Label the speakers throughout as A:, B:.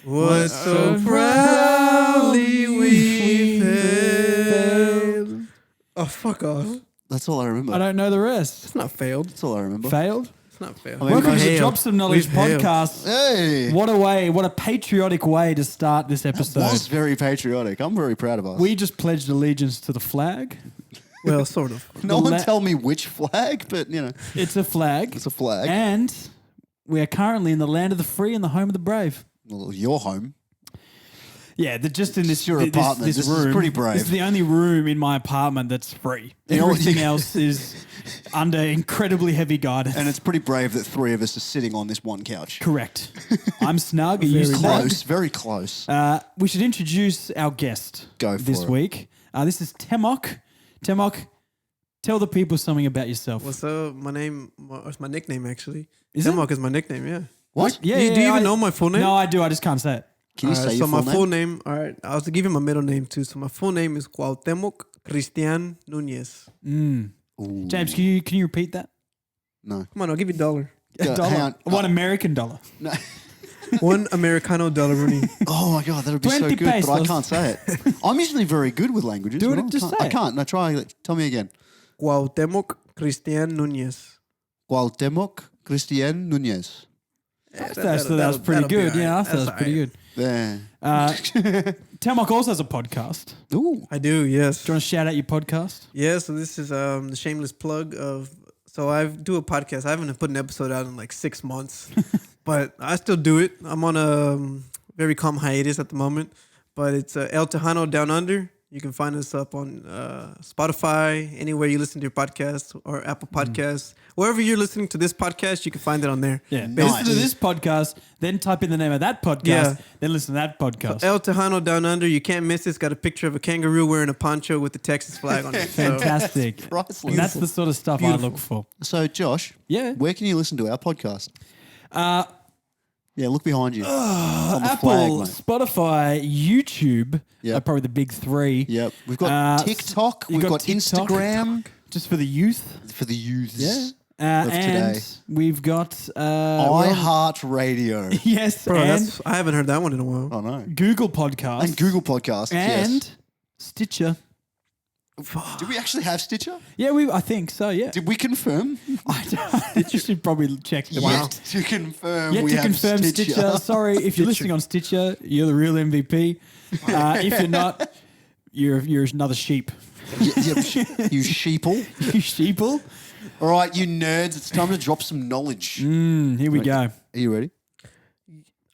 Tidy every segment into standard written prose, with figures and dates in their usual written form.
A: What so proudly we failed. Oh, fuck off.
B: That's all I remember.
C: I don't know the rest.
A: It's not failed.
B: That's all I remember.
C: Failed?
A: It's not failed.
B: I mean,
C: Welcome to the
A: Hailed.
C: Drop Some Knowledge
A: We've hailed.
C: podcast.
B: Hey.
C: What a patriotic way to start this episode.
B: That was very patriotic. I'm very proud of us.
C: We just pledged allegiance to the flag.
A: Well, sort of.
B: no one tell me which flag, but you know,
C: It's a flag.
B: it's a flag.
C: And we are currently in the land of the free and the home of the brave.
B: Well, your home.
C: Yeah, just in this
B: your apartment.
C: This
B: This is
C: room.
B: pretty brave.
C: This is the only room in my apartment that's free.
B: You know what?
C: Everything else is under incredibly heavy guidance.
B: And it's pretty brave that three of us are sitting on this one couch.
C: Correct. I'm snug. Are you snug?
B: Close, very close.
C: We should introduce our guest
B: Go for
C: this
B: it.
C: week. This is Temok. Temok, tell the people something about yourself.
A: What's up? My name, it's my nickname actually.
C: Is it?
A: Temok is my nickname, yeah.
B: What?
C: Yeah,
A: do you even
C: I-
A: know my full name?
C: No, I do. I just can't say it.
B: Can you
A: Alright,
B: say
A: so
B: your
A: my
B: full
A: full
B: name?
A: name, all right, I was to give him my middle name too. So my full name is Cuauhtemoc Cristian Nunez.
C: Mm.
B: Ooh.
C: James, can you repeat that?
B: No.
A: Come on, I'll give you $1.
B: Go,
C: Dollar.
B: hang on.
C: One American dollar.
B: No.
A: One Americano dollar Rooney.
B: Oh my god, that would be so
C: 20
B: good, but I
C: pesos.
B: can't say it. I'm usually very good with languages.
C: Do it,
B: but I
C: just
B: can't-
C: say
B: I
C: it.
B: can't. No, try. Tell me again.
A: Cuauhtemoc Cristian Nunez.
B: Cuauhtemoc Cristian Nunez.
C: That was pretty good. Yeah, I thought that was pretty good.
B: There.
C: Temok also has a podcast.
B: Ooh.
A: I do, yes.
C: Do you want to shout out your podcast?
A: Yeah, so this is the shameless plug of. So I do a podcast. I haven't put an episode out in like 6 months, but I still do it. I'm on a very calm hiatus at the moment, but it's El Tejano Down Under. You can find us up on Spotify, anywhere you listen to your podcast, or Apple Podcasts. Wherever you're listening to this podcast, you can find it on there.
C: Yeah.
B: Nice.
C: Listen to this podcast, then type in the name of that podcast,
A: Yeah.
C: then listen to that podcast.
A: El Tejano Down Under. You can't miss it. It's got a picture of a kangaroo wearing a poncho with the Texas flag on it. So,
C: Fantastic.
B: Priceless.
C: And that's the sort of stuff I look for.
B: So, Josh,
C: Yeah.
B: where can you listen to our podcast?
C: Uh,
B: Yeah, look behind you. on the
C: Apple,
B: flag, mate.
C: Spotify, YouTube
B: Yep.
C: are probably the big three.
B: Yep. We've got
C: Uh,
B: TikTok.
C: you
B: We've got
C: TikTok,
B: Instagram
C: just for the youth.
B: for the youths.
C: Yeah.
B: Of
C: And
B: today.
C: we've got well,
B: iHeartRadio.
C: yes,
A: bro,
C: and
A: I haven't heard that one in a while.
B: Oh no.
C: Google Podcasts
B: And Google Podcasts.
C: and
B: yes.
C: Stitcher.
B: Did we actually have Stitcher?
C: Yeah, I think so. Yeah,
B: Did we confirm?
C: I should probably check the
B: Yet to confirm.
C: Yet
B: we
C: to
B: have
C: confirm Stitcher. Sorry, if you're listening on Stitcher, you're the real MVP. If you're not, you're another sheep.
B: You sheeple.
C: You sheeple.
B: All right, you nerds. It's time to drop some knowledge.
C: Here we go.
B: Are you ready?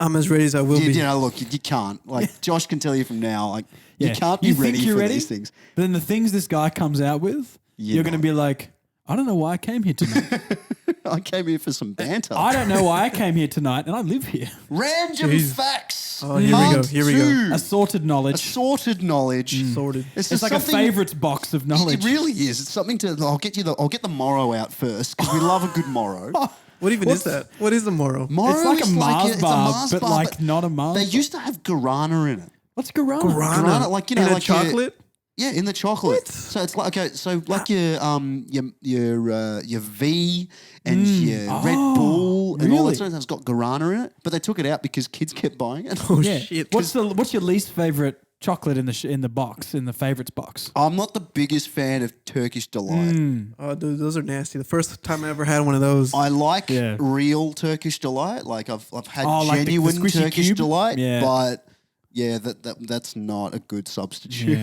A: I'm as ready as I will be.
B: You know, look, you can't. Like Josh can tell you from now. Like
C: Yeah.
B: you can't be
C: You think
B: ready
C: you're
B: for
C: ready?
B: these things.
C: But then the things this guy comes out with, you're going to be like, I don't know why I came here tonight.
B: I came here for some banter.
C: I don't know why I came here tonight, and I live here.
B: Random
A: Jeez.
B: facts.
A: Oh, here we go, here we go.
B: Two.
C: Assorted knowledge.
B: Assorted knowledge.
A: Sorted.
C: It's
B: just
C: like a
B: something-
C: favourites box of knowledge.
B: It really is. It's something to. I'll get the morrow out first because we love a good morrow.
A: What even is that? What is a Moro?
B: Morrow
C: It's like a
B: is
C: Mars
B: it's
C: bar,
B: Mars
C: but
B: bar,
C: like not a Mars
B: They
C: bar.
B: used to have guarana in it.
C: What's guarana?
B: Guarana, like, you know,
A: in a
B: like your-
A: chocolate?
B: Yeah, in the chocolate. So it's like like your V and your Red Bull and all
C: really?
B: that sort of stuff's got guarana in it, but they took it out because kids kept buying it.
A: Oh,
C: Yeah.
A: shit.
C: What's your least favourite chocolate in the box, in the favourites box?
B: I'm not the biggest fan of Turkish Delight.
A: Oh, dude, those are nasty. The first time I ever had one of those.
B: I like
C: Yeah.
B: real Turkish Delight. Like I've had
C: Oh, like the
B: genuine
C: squishy
B: Turkish
C: cube?
B: Delight,
C: Yeah.
B: but yeah, that's not a good substitute.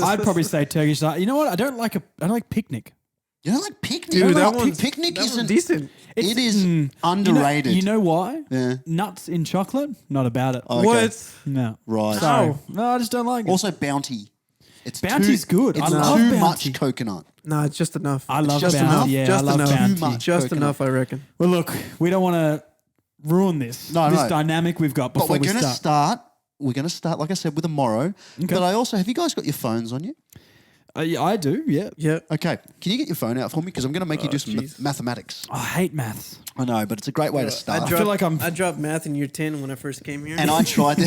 C: I'd probably say Turkish. You know what? I don't like picnic.
B: You know, like picnic.
A: Dude, that
B: Like,
A: one's
B: picnic
A: that one's
B: isn't
A: decent.
B: It is
C: You
B: underrated.
C: know why?
B: Yeah.
C: Nuts in chocolate? Not about it.
B: Okay.
A: What?
C: No.
B: Right.
C: Sorry. No, I just don't like it.
B: Also, Bounty. It's
C: Bounty's good.
B: It's
C: I love
B: too
C: Bounty.
B: much coconut.
A: Nah, it's just enough.
C: I love
B: just
C: Bounty.
B: enough?
C: Yeah,
A: Just
C: I love
A: enough.
C: Bounty.
B: Too much.
A: Just
B: coconut.
A: enough, I reckon.
C: Well, look, we don't want to ruin this
B: No.
C: dynamic we've got
B: But
C: before
B: we're
C: we
B: going to
C: start.
B: start. We're going to start, like I said, with a morrow.
C: Okay.
B: But I also have you guys got your phones on you?
C: Yeah, I do. Yeah.
A: Yeah.
B: Okay. Can you get your phone out for me? Because I'm going to make you do some
A: jeez.
B: mathematics.
C: I hate maths.
B: I know, but it's a great way to start.
C: feel like I'm-
A: I dropped math in year 10 when I first came here.
B: And I tried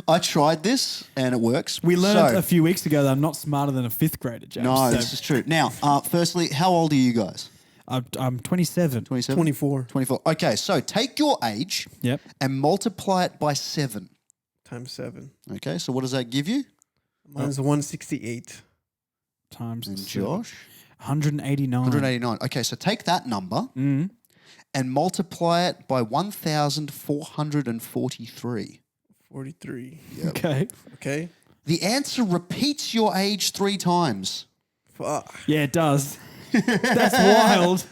B: I tried this and it works.
C: We learned
B: So-
C: a few weeks ago that I'm not smarter than a fifth grader, James.
B: No,
C: so-
B: this is true. Now, firstly, how old are you guys?
C: I'm 27.
B: 27?
A: 24
B: 24. Okay, so take your age
C: Yep.
B: and multiply it by 7.
A: times 7.
B: Okay, so what does that give you?
A: Mine's 168.
C: Times
B: And
C: 7.
B: Josh?
C: 189.
B: 189. Okay, so take that number
C: Mm.
B: and multiply it by 1,443.
A: 43.
C: Okay.
A: Okay.
B: The answer repeats your age 3 times.
A: Fuck.
C: Yeah, it does. That's wild.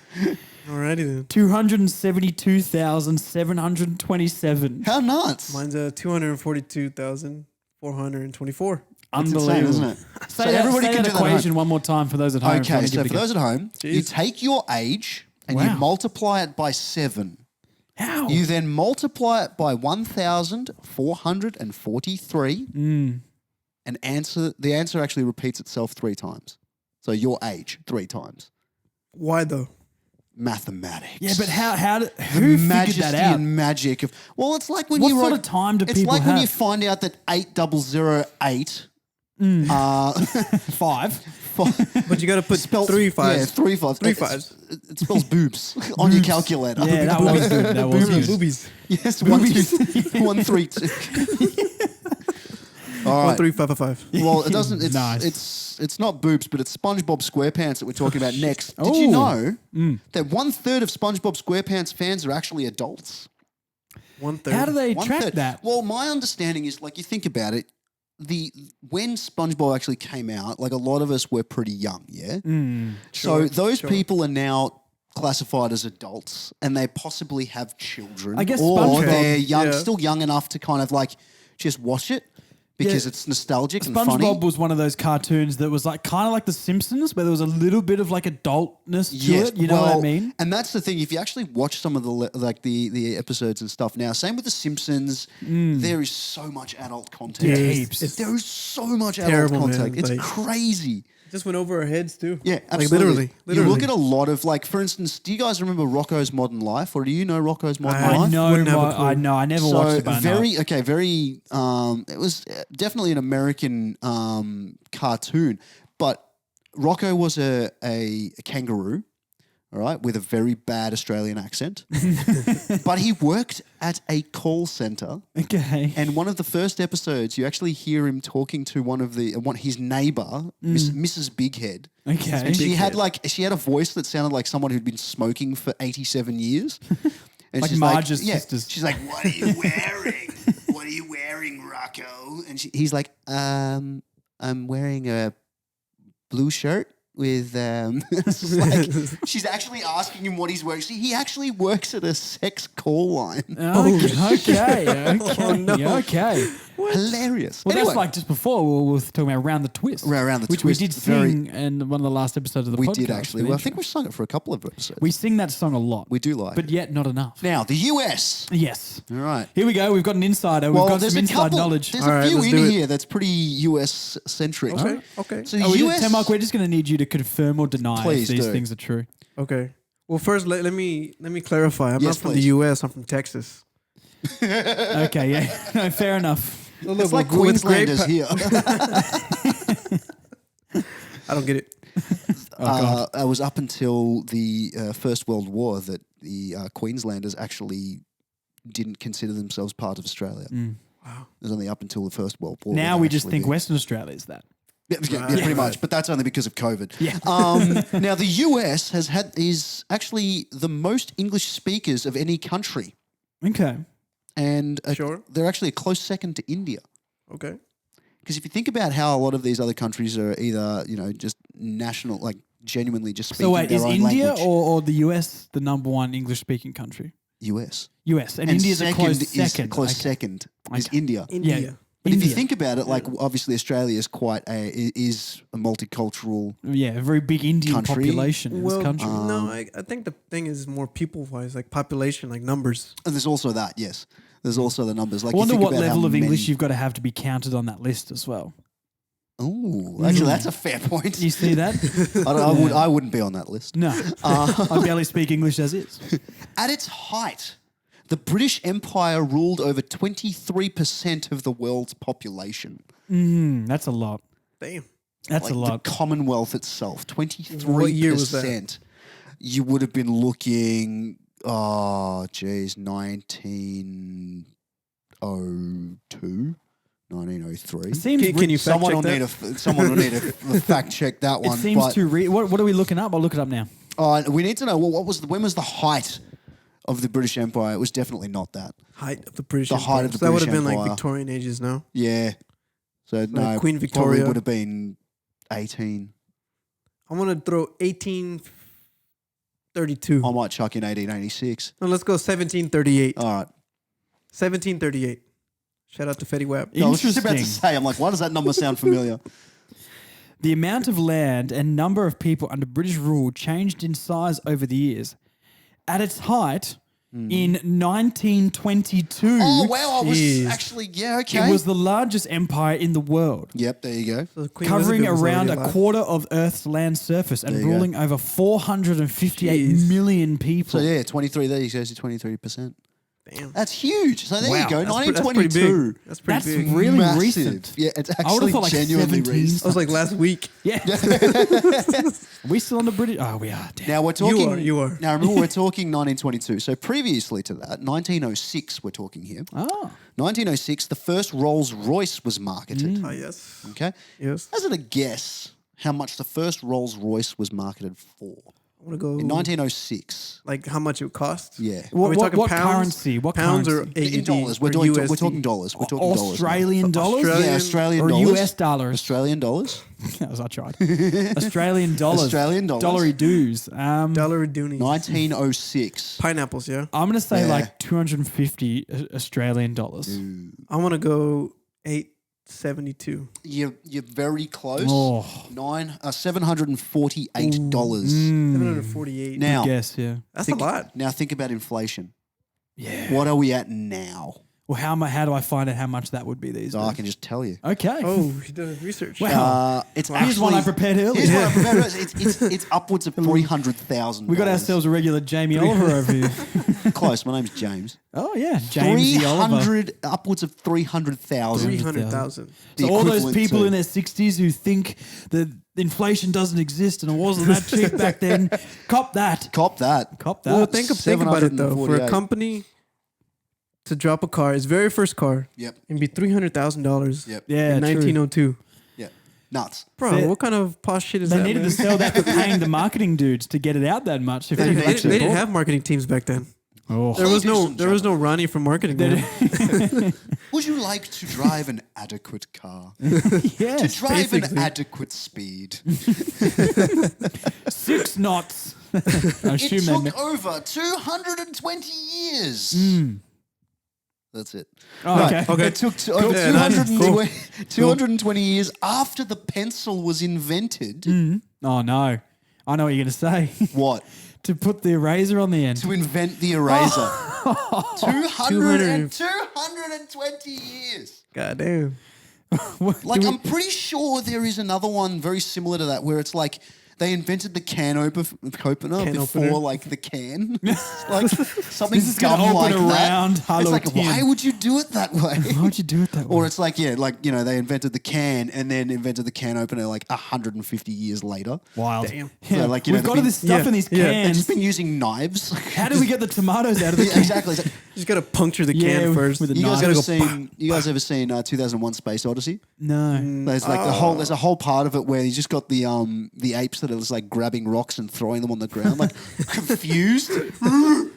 A: Alrighty then.
C: 272,727.
B: How nuts?
A: Mine's 242,424.
B: That's insane,
C: Unbelievable.
B: isn't it?
C: Say that, say that
B: do that at
C: equation
B: home.
C: one more time for those at home. if you
B: Okay,
C: wanna give
B: so
C: it a
B: for
C: go.
B: those at home, you
A: Jeez.
B: take your age and you
C: Wow.
B: multiply it by 7.
C: How?
B: You then multiply it by 1,443
C: Mm.
B: and the answer actually repeats itself 3 times. So your age 3 times.
A: Why though?
B: Mathematics.
C: Yeah, but who
B: The
C: figured
B: majesty
C: that out?
B: and magic of it's like when
C: What
B: you
C: sort
B: wrote,
C: of time do
B: it's
C: people
B: like when you
C: have?
B: find out that 8008
C: Five.
A: But you got to put
B: spells
A: 3 5s.
B: Yeah, 3 5s.
A: 3 5s.
B: It spells boobs on your calculator.
C: Yeah, that was good. That was
A: Boobies.
C: good.
A: Boobies.
B: Yes, 1 2 1 3 2. All
A: 1
B: right.
A: 3 5 5 5.
B: Well, it doesn't. It's
C: Nice.
B: it's not boobs, but it's SpongeBob SquarePants that we're talking about next. Did you
C: Oh.
B: know that 1/3 of SpongeBob SquarePants fans are actually adults?
A: 1/3.
C: How do they track
B: 1/3.
C: that?
B: Well, my understanding is, like, you think about it, when SpongeBob actually came out, like, a lot of us were pretty young, yeah. So
A: Sure,
B: those
A: sure.
B: people are now classified as adults, and they possibly have children.
C: I guess
B: or
C: SpongeBob-
B: they're young,
A: Yeah.
B: still young enough to kind of like just watch it because
C: Yeah.
B: it's nostalgic and funny.
C: SpongeBob was one of those cartoons that was like kind of like The Simpsons, where there was a little bit of like adultness to it. You know what I mean?
B: And that's the thing. If you actually watch some of the episodes and stuff now, same with The Simpsons, there is so much adult content.
C: Yeah,
A: It's-
C: heaps.
A: it's
B: There is so much adult
A: terrible,
B: content.
A: man.
B: It's
A: Like-
B: crazy.
A: just went over our heads too.
B: Yeah,
A: Like
B: absolutely.
A: literally.
B: You look at a lot of, like, for instance, do you guys remember Rocco's Modern Life, or do you know Rocco's Modern
A: I
B: Life?
A: wouldn't have a clue.
C: I know. I never watched it, but I know.
B: very okay, very. It was definitely an American cartoon, but Rocco was a kangaroo, all right, with a very bad Australian accent, but he worked at a call center.
C: Okay.
B: And one of the first episodes, you actually hear him talking to his neighbor, Mrs. Bighead.
C: Okay.
B: And she had
A: Bighead.
B: she had a voice that sounded like someone who'd been smoking for 87 years. And
C: Like
B: she's
C: Marge's
B: yeah,
C: sisters.
B: She's like, "What are you wearing? What are you wearing, Rocco?" And he's like, "I'm wearing a blue shirt with it's just like she's actually asking him what he's wearing. See, he actually works at a sex call line.
C: Okay. Okay.
B: Hilarious.
C: Well,
B: Anyway,
C: that's like just before we were talking about Around the Twist.
B: Around the
C: which
B: Twist,
C: we did
B: very-
C: sing in one of the last episodes of the
B: we
C: podcast.
B: did actually.
C: the
B: Well, I think
C: intro.
B: we've sung it for a couple of episodes.
C: We sing that song a lot.
B: We do like
C: But
B: it.
C: yet not enough.
B: Now, the US.
C: Yes.
B: All right.
C: Here we go. We've got an insider. We've got some inside knowledge.
B: There's
A: All
B: a
A: right,
B: few
A: let's
B: in
A: do it.
B: here that's pretty US centric.
A: Okay. Okay.
B: So the
C: Oh,
B: US.
C: Mark, we're just going to need you to confirm or deny
B: Please
C: if these
B: do.
C: things are true.
A: Okay. Well, first let me clarify. I'm
B: Yes,
A: not from
B: please.
A: the U.S. I'm from Texas.
C: Okay, yeah. No, fair enough.
A: So
B: It's like Queenslanders here.
A: I don't get it.
B: It was up until the First World War that the Queenslanders actually didn't consider themselves part of Australia.
A: Wow.
B: It was only up until the First World War.
C: Now
B: that
C: we just
B: actually
C: think
B: did.
C: Western Australia is that.
B: Yeah, pretty much. But that's only because of COVID.
C: Yeah.
B: Now the US is actually the most English speakers of any country,
C: Okay.
B: and
A: Sure.
B: they're actually a close second to India.
A: Okay.
B: Because if you think about how a lot of these other countries are either, just national, like genuinely just speaking
C: So wait,
B: their
C: is
B: own
C: India
B: language.
C: or the US the number one English speaking country?
B: US.
C: US. And India's a close second.
B: Close
C: Okay.
B: second is
C: Okay.
B: India.
A: India.
B: But if you
C: India.
B: think about it, like obviously Australia is is a multicultural.
C: Yeah, a very big Indian
B: Country.
C: population in
A: Well,
C: this country.
A: no, I think the thing is more people-wise, like population, like numbers.
B: And there's also that, yes. There's also the numbers. Like
C: I wonder
B: you think
C: what
B: about how
C: level of English
B: many-
C: you've got to have to be counted on that list as well.
B: Oh, actually, that's a fair point.
C: You see that?
B: I wouldn't be on that list.
C: No. I barely speak English as is.
B: At its height, the British Empire ruled over 23% of the world's population.
C: That's a lot.
A: Damn.
C: That's
B: Like
C: a lot.
B: the Commonwealth itself, 23%.
A: What year was that?
B: you would have been looking, 1902, 1903.
C: It seems
A: Can you fact
B: Someone
A: check
B: will
A: that?
B: someone will need to fact check that
C: it
B: one.
C: seems
B: but,
C: too what are we looking up? I'll look it up now.
B: we need to know when was the height of the British Empire? It was definitely not that.
A: Height of the British
B: The
A: Empire.
B: height of the
A: So that would
B: British
A: have been like
B: Empire.
A: Victorian ages now.
B: Yeah. So no,
A: Queen
B: probably
A: Victoria.
B: would have been 18.
A: I'm gonna throw 1832.
B: I might chuck in 1886.
A: No, let's go 1738.
B: All right.
A: 1738. Shout out to Fetty Wap.
B: I was just about to
C: Interesting.
B: say, I'm like, why does that number sound familiar?
C: The amount of land and number of people under British rule changed in size over the years. At its height, in 1922,
B: Oh, wow. I was
A: Jeez.
B: actually, yeah, okay.
C: it was the largest empire in the world,
B: Yep, there you go.
A: So Queen
C: covering
A: Elizabeth was
C: around
A: already
C: a
A: alive.
C: quarter of Earth's land surface and
B: There you go.
C: ruling over 458
A: Jeez.
C: million people.
B: So, yeah, 23 there, you go to 23%.
A: Damn.
B: That's huge. So, there
C: Wow.
B: you go.
A: That's pretty
B: 1922.
A: big. That's pretty
C: That's
A: big.
C: really
B: Massive.
C: recent.
B: Yeah, it's
C: I would
B: actually
C: have thought like
B: genuinely
C: 17.
B: recent.
A: That was like last week.
C: Yeah. Are we still on the British? Oh, we are. Damn.
B: Now we're talking.
A: You are.
B: Now remember, we're talking 1922. So previously to that, 1906, we're talking here.
C: Oh.
B: 1906, the first Rolls Royce was marketed.
A: Ah, yes.
B: Okay.
A: Yes.
B: Hazard a guess how much the first Rolls Royce was marketed for
A: I want to go.
B: in 1906.
A: Like how much it would cost?
B: Yeah.
A: Are we talking
C: what
A: pounds?
C: currency? What
A: pounds
C: currency?
A: or AUD
B: In dollars. We're
A: or
B: talking
A: USD?
B: dollars. We're talking dollars. now.
C: Australian dollars?
A: Australian-
B: Yeah, Australian
C: or
B: dollars.
C: US dollars?
B: Australian dollars.
C: As I tried. Australian dollars.
B: Australian dollars.
C: Dollary dues.
A: Dollar doonies.
B: 1906.
A: Pineapples, yeah.
C: I'm going to say
B: Yeah.
C: like 250 Australian dollars.
A: I want to go 872.
B: You're very close.
C: Oh,
B: $748.
A: 748.
B: Now,
C: guess, yeah.
A: That's
B: think,
A: a lot.
B: Now think about inflation.
C: Yeah.
B: What are we at now?
C: Well, how do I find out how much that would be these
B: So I
C: days?
B: can just tell you.
C: Okay.
A: Oh, he did research.
C: Wow.
B: It's
C: Here's one I prepared earlier.
B: Here's one I prepared earlier. It's upwards of $300,000.
C: We got ourselves a regular Jamie Oliver over here.
B: close. My name's James.
C: Oh, yeah. James the Oliver.
B: 300 upwards of 300,000.
A: 300,000.
C: So all those
B: equivalent
C: people
B: to-
C: in their 60s who think that inflation doesn't exist and it wasn't that cheap back then, cop that.
B: Cop that.
C: Cop that.
A: Well, think about it though. For a
B: 748.
A: company to drop a car, his very first car,
B: Yep.
A: it'd be $300,000
B: Yep.
C: yeah,
A: in
C: true.
A: 1902.
B: Yep. Nuts.
A: Bro,
C: Fair.
A: what kind of posh shit is
C: They
A: that?
C: needed
A: man?
C: to sell that for paying the marketing dudes to get it out that much. If
A: They
C: they
A: didn't,
C: actually
A: they didn't
C: bought-
A: have marketing teams back then.
C: Oh.
A: There was
B: do
A: no
B: some
A: there was no Ronnie from marketing.
C: They
A: Man.
B: Would you like to drive an adequate car?
C: Yes,
B: to drive an
A: basically.
B: adequate speed.
C: 6 knots. I
B: It
C: assume they
B: took
C: meant.
B: over 220 years. That's it.
C: Oh, okay.
A: Okay.
B: It took over
A: Yeah, nice.
B: 220, 220 years after the pencil was invented.
C: Oh, no. I know what you're going to say.
B: What?
C: To put the eraser on the end.
B: To invent the eraser.
A: 200.
B: 220 years.
A: God damn.
B: Like, I'm pretty sure there is another one very similar to that where it's like they invented the can opener
A: Can
B: before
A: opener.
B: like the can. like something
C: This is gonna
B: dumb
C: open
B: like
C: around
B: that.
C: Hello
B: It's like,
C: Tin.
B: why would you do it that way?
C: Why would you do it that way?
B: Or it's like, yeah, like, you know, they invented the can and then invented the can opener like 150 years later.
C: Wild.
A: Damn.
C: Yeah.
B: So, like, you know,
C: We've got
B: they've
C: all this stuff
A: yeah,
C: in these
A: yeah.
B: They've
C: cans.
B: just been using knives.
C: How do we get the tomatoes out of the
B: Yeah,
C: can?
B: exactly. It's like-
A: You just gotta puncture the
C: Yeah,
A: can first.
C: with a
B: you guys
C: knife.
B: ever seen 2001 Space Odyssey?
C: No.
B: There's like there's a whole part of it where you just got the apes that are just like grabbing rocks and throwing them on the ground, like confused.
C: I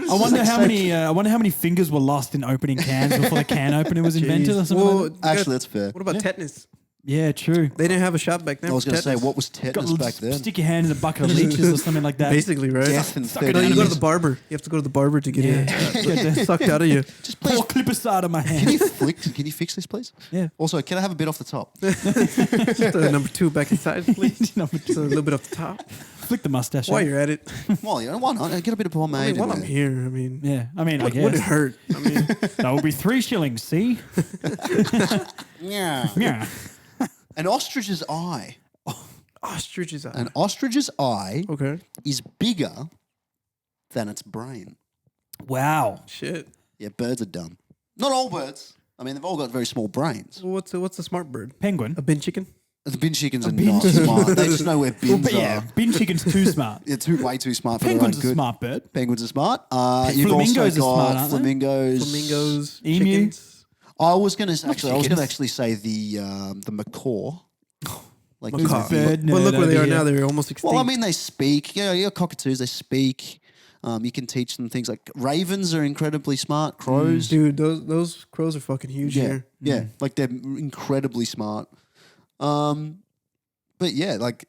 C: wonder how many fingers were lost in opening cans before the can opener was invented or something
A: Well,
C: like that.
B: Actually, that's fair.
A: What about tetanus?
C: Yeah, true.
A: They didn't have a shot back then.
B: I was
A: for
B: going to say,
A: tetanus.
B: what was tetanus
C: Got-
B: back then?
C: Stick your hand in a bucket of leeches or something like that.
A: Basically, right?
B: Death and
C: Suck
B: third
C: it
A: No, you go to
B: enemies.
A: the barber. You have to go to the barber to get
C: Yeah.
A: it sucked out of you.
B: Just please,
C: Pour clipicide on my
B: can
C: hand.
B: you can you fix this, please?
C: Yeah.
B: Also, can I have a bit off the top?
A: Just, number 2 back inside, please.
C: Number
A: Just a little bit off the top.
C: Flick the mustache.
A: While
C: out.
A: you're at it,
B: Well, you know, why not? Get a bit of pomade.
A: I mean, while
B: in
A: I'm
B: there.
A: here, I mean,
C: Yeah, I mean, I
A: would
C: guess
A: it hurt? I mean,
C: that would be 3 shillings. See?
B: Yeah.
C: Yeah.
B: An ostrich's eye.
A: ostrich's eye.
B: An ostrich's eye
A: Okay.
B: is bigger than its brain.
C: Wow.
A: Shit.
B: Yeah, birds are dumb. Not all birds. I mean, they've all got very small brains.
A: Well, what's a smart bird?
C: Penguin.
A: A bin chicken?
B: The bin chickens are not smart. They just know where bins
C: But yeah,
B: are.
C: bin chicken's too smart.
B: They're way too smart for
C: Penguin's
B: their
C: a
B: own good.
C: smart bird.
B: Penguins are smart. You've
C: Flamingos
B: also
C: are
B: got
C: smart, aren't they?
B: flamingos.
C: Emu.
A: chickens.
B: I was going to
C: chickens.
B: actually say the macaw. Like
C: Who's
A: Macaw.
C: a bird
A: But look
C: nerd
A: where they
C: over
A: are
C: here.
A: now. They're almost extinct.
B: Well, I mean, they speak. Your cockatoos, they speak. You can teach them things like ravens are incredibly smart. Crows.
A: dude, those crows are fucking huge
B: Yeah,
A: here.
B: yeah, like they're incredibly smart. But yeah, like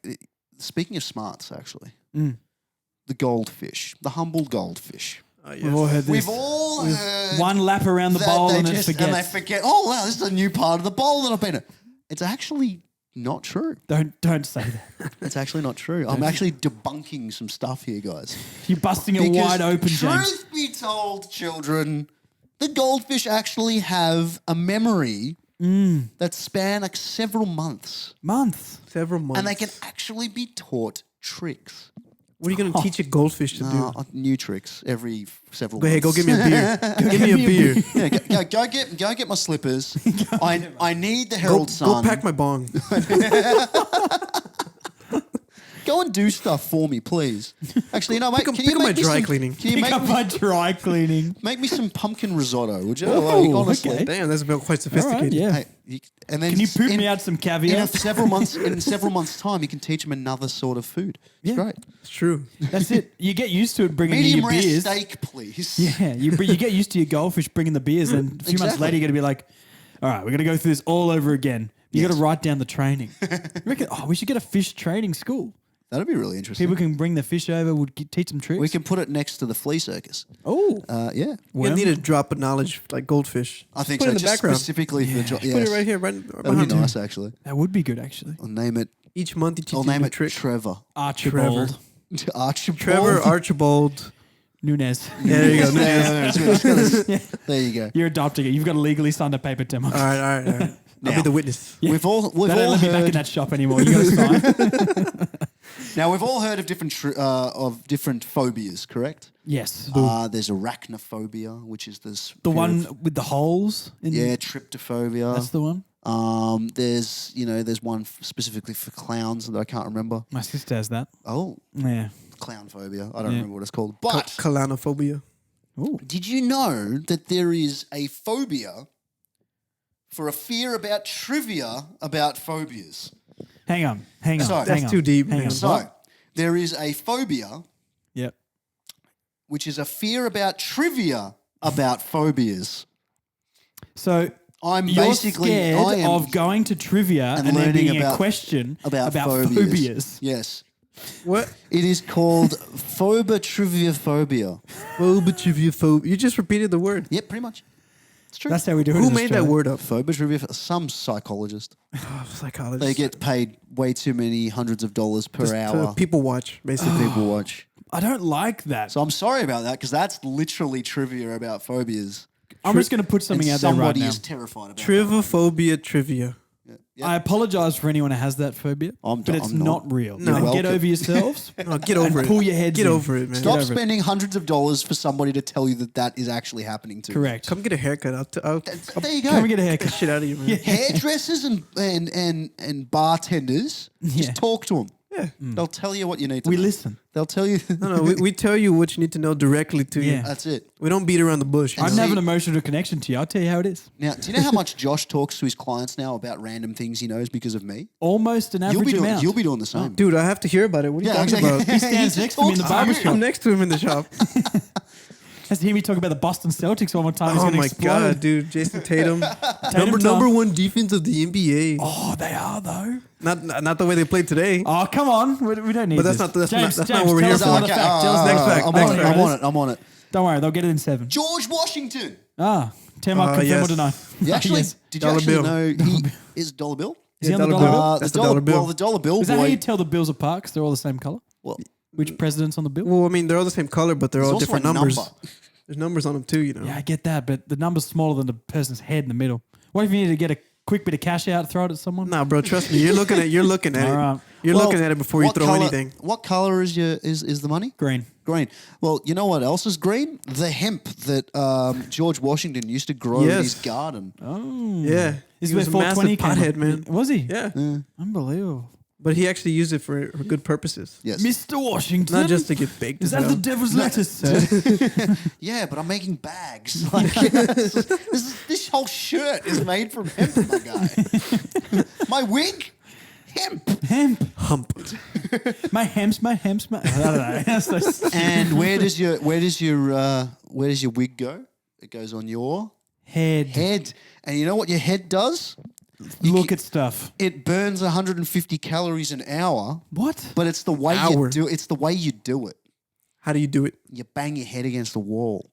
B: speaking of smarts, actually, the goldfish, the humble goldfish.
A: Yes.
C: We've all heard this.
B: We've all heard
C: One lap around the
B: that
C: bowl
B: they
C: and
B: just,
C: it
B: and they
C: forgets.
B: forget. Oh wow, this is a new part of the bowl that I've been in. It's actually not true.
C: Don't say that.
B: It's actually not true. I'm actually debunking some stuff here, guys.
C: You're busting it
B: Because
C: wide open, James.
B: truth be told, children, the goldfish actually have a memory that span like several months.
A: Several months.
B: And they can actually be taught tricks.
A: What are you gonna teach a goldfish to do?
B: New tricks every several
A: Hey, go
B: months.
A: give me a beer. Go give me a beer.
B: Yeah, go get my slippers. I need the
A: Go,
B: Herald
A: go
B: Sun.
A: pack my bong.
B: Go and do stuff for me, please. Actually, no, mate.
A: Pick up-
B: Can
A: pick
B: you
A: up my
B: make me
A: dry
B: some-
A: cleaning.
B: Can you
C: Pick
B: make
C: up
B: me,
C: my dry cleaning.
B: make me some pumpkin risotto? Would you?
C: Ooh,
B: Like, honestly.
C: okay.
A: Damn, that's about quite
C: All right,
A: sophisticated.
C: yeah.
B: Hey, and then
C: Can you poop
B: in-
C: me out some
B: in
C: caviar?
B: several months' time, you can teach them another sort of food. It's
C: Yeah.
B: great.
A: It's true.
C: That's it. You get used to it bringing you
B: Medium
C: your
B: rare
C: beers.
B: steak, please.
C: Yeah, you get used to your goldfish bringing the beers, and a few months
B: Exactly.
C: later you're gonna be like, "All right, we're gonna go through this all over again." You got
B: Yes.
C: to write down the training. You reckon, we should get a fish training school.
B: That'd be really interesting.
C: People can bring the fish over. Would teach them tricks.
B: We can put it next to the flea circus.
C: Oh,
B: Yeah.
A: You need a drop of knowledge like goldfish.
B: I think
A: put
B: so.
A: it in the
B: Just
A: background.
B: specifically for the job.
A: Put it right here, right
B: That'd
A: behind
B: be
A: you.
B: nice, actually.
C: that would be good actually.
B: I'll name it.
A: Each month you teach
B: I'll
A: a
B: name
A: new
B: it
A: trick.
B: Trevor.
C: Archibald
B: Archibald.
A: Trevor Archibald.
C: Nunez.
A: Yeah, there you go.
B: There you go.
C: You're adopting it. You've got to legally sign a paper, Tim.
A: All right. I'll be the witness.
B: We've all
C: They don't let me back in
B: heard.
C: that shop anymore. You got to sign.
B: Now we've all heard of different phobias, correct?
C: Yes.
B: There's arachnophobia, which is this
C: The
B: fear
C: one
B: of-
C: with the holes.
B: yeah, tryptophobia.
C: That's the one.
B: There's one specifically for clowns that I can't remember.
C: My sister has that.
B: Oh,
C: Yeah.
B: clown phobia. I don't
C: Yeah.
B: remember what it's called. But
A: Kalanophobia.
C: Ooh.
B: did you know that there is a phobia for a fear about trivia about phobias?
C: Hang on.
B: Sorry.
A: That's too deep,
C: Hang
A: man.
C: on.
B: So there is a phobia
C: Yep.
B: which is a fear about trivia about phobias.
C: So
B: I'm
C: you're
B: basically
C: scared
B: I am
C: of going to trivia and then
B: learning
C: being a
B: about-
C: question
B: about
C: phobias.
B: Yes.
A: What?
B: It is called phobotriviophobia.
A: Phobotriviophobia. You just repeated the word.
B: Yep, pretty much. It's true.
C: That's how we do it.
A: Who
C: in
A: made that
C: Australia.
A: word up?
B: Phobotrivia. Some psychologist.
A: Psychologist.
B: They get paid way too many hundreds of dollars per
A: Just
B: hour.
A: to people watch, basically.
B: People watch.
C: I don't like that.
B: So I'm sorry about that because that's literally trivia about phobias.
C: I'm just going to put something
B: And
C: out there right
B: somebody
C: now.
B: is terrified about
A: Trivophobia trivia.
B: Yeah.
C: I apologize for anyone who has that phobia,
B: I'm
C: but it's
B: I'm
C: not real.
A: No.
C: Like, get
B: Welcome.
C: over yourselves.
A: No, get over
C: and
A: it.
C: pull your heads
A: Get
C: in.
A: over it, man.
B: Stop
C: over it.
B: spending hundreds of dollars for somebody to tell you that that is actually happening to you.
C: Correct.
A: Come get a haircut. I'll
B: There you go.
C: Come and get a
A: get the
C: haircut.
A: shit out of you, man.
B: Hairdressers and bartenders,
C: Yeah.
B: just talk to them.
A: Yeah.
B: They'll tell you what you need to
C: We
B: know.
C: listen.
B: They'll tell you.
A: No, we tell you what you need to know directly to
C: Yeah.
A: you.
B: That's it.
A: We don't beat around the bush.
C: I
A: you
C: don't
A: know?
C: have an emotional connection to you. I'll tell you how it is.
B: Now, do you know how much Josh talks to his clients now about random things he knows because of me?
C: Almost an average amount.
B: You'll be doing the same.
A: Dude, I have to hear about it. What are you talking
B: exactly.
A: about?
C: He stands
B: He
C: next to me in the
B: talks
C: barber
B: you.
C: shop.
A: I'm next to him in the shop.
C: Has to hear me talk about the Boston Celtics one more time. He's
A: Oh
C: going to
A: my
C: explode.
A: god, dude, Jason Tatum,
C: Tatum
A: number
C: time.
A: one defense of the NBA.
C: Oh, they are though.
A: Not the way they played today.
C: Oh, come on. We don't need
A: But that's
C: this.
A: not- that's not-
C: James,
A: that's not
C: James,
A: what we're
C: tell
A: here
C: us
A: for.
C: another
A: Okay,
C: fact. Tell us
A: next
C: another
A: fact,
B: I'm
A: next
B: on it.
A: fact.
B: I'm on it.
C: Don't worry, they'll get it in 7.
B: George Washington.
C: Tim, I'll confirm
A: yes.
C: or deny.
B: You actually,
C: Yes.
B: did you
A: Dollar
B: actually
A: bill.
B: know he is dollar bill?
C: Is he on the
A: dollar
C: dollar
A: bill.
C: bill?
A: That's the dollar bill.
B: Well, the dollar bill
C: Is that how
B: boy.
C: you tell the bills apart? Because they're all the same color?
B: Well,
C: Which president's on the bill?
A: Well, I mean, they're all the same color, but they're
B: there's
A: all
B: also
A: different
B: a
A: numbers.
B: number.
A: There's numbers on them too, you know.
C: Yeah, I get that, but the number's smaller than the person's head in the middle. What if you need to get a quick bit of cash out, throw it at someone?
A: Nah, bro, trust me. You're looking at
C: All
A: it.
C: right.
A: You're looking at it before you
B: what
A: throw
B: colour-
A: anything.
B: What color is the money?
C: Green.
B: Green. Well, you know what else is green? The hemp that George Washington used to grow in
A: Yes.
B: his garden.
C: Oh.
A: Yeah.
C: This
A: He
C: is
A: was
C: where
A: a massive
C: 420 came
A: pothead,
C: from.
A: man.
C: Was he?
A: Yeah.
C: Unbelievable.
A: But he actually used it for good purposes.
B: Yes.
C: Mr. Washington.
A: Not just to get baked.
C: Is
A: as
C: that the
A: hell.
C: devil's lettuce, sir?
B: Yeah, but I'm making bags. Like, this whole shirt is made from hemp, my guy. My wig, hemp.
C: Hemp.
A: Hump.
C: My hemps. I don't know. That's so
B: And where does your wig go? It goes on your
C: head.
B: head. And you know what your head does?
C: Look at stuff.
B: It burns 150 calories an hour,
C: What?
B: but it's the way
A: Hour.
B: you do. It's the way you do it.
A: How do you do it?
B: You bang your head against the wall.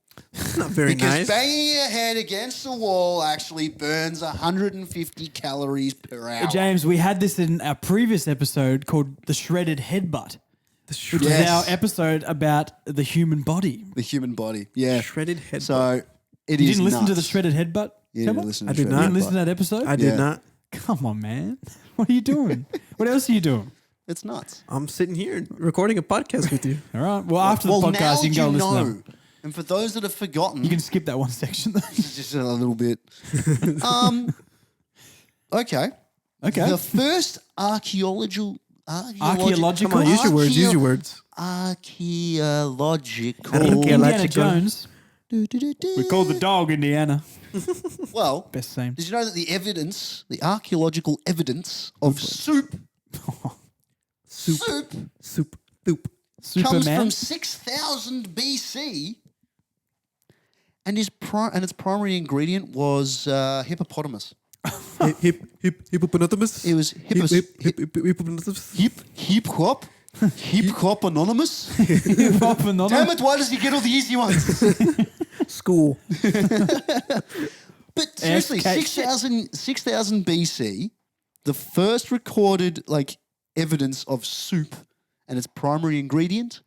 A: Not very
B: Because
A: nice.
B: banging your head against the wall actually burns 150 calories per hour.
C: James, we had this in our previous episode called The Shredded Headbutt, which is
B: Yes.
C: our episode about the human body.
B: The human body. Yeah.
A: Shredded head.
B: So it
C: You
B: is
C: didn't listen to The
B: nuts.
C: Shredded Headbutt?
B: You
C: Come
B: didn't
C: on.
B: listen
A: I
B: to
A: did
B: Shredded
A: not.
C: You didn't
B: Headbutt.
C: listen to that episode?
A: I did
B: Yeah.
A: not.
C: Come on, man. What are you doing? What else are you doing?
B: It's nuts.
A: I'm sitting here recording a podcast with you.
C: All right. Well, after the
B: Well,
C: podcast,
B: now
C: you can go
B: you
C: listen to
B: know.
C: them.
B: And for those that have forgotten,
C: You can skip that one section, though.
B: just a little bit. Okay.
C: Okay.
B: The first archaeological.
C: Archaeological.
A: Come on, use your words. Use your words.
B: Archaeological.
C: Indiana Jones.
B: We
C: We call the dog Indiana.
B: Well,
C: Best name.
B: did you know that the archaeological evidence of soup,
A: Soup. Soup.
B: comes
C: Superman.
B: from 6,000 BC, and its primary ingredient was hippopotamus.
A: Hippopotamus.
B: It was
A: Hippopotamus.
B: hip hop anonymous.
C: Hip-hop and
B: Damn it! Why does he get all the easy ones?
A: School.
B: But seriously,
C: SK.
B: 6,000 BC, the first recorded evidence of soup and its primary ingredient,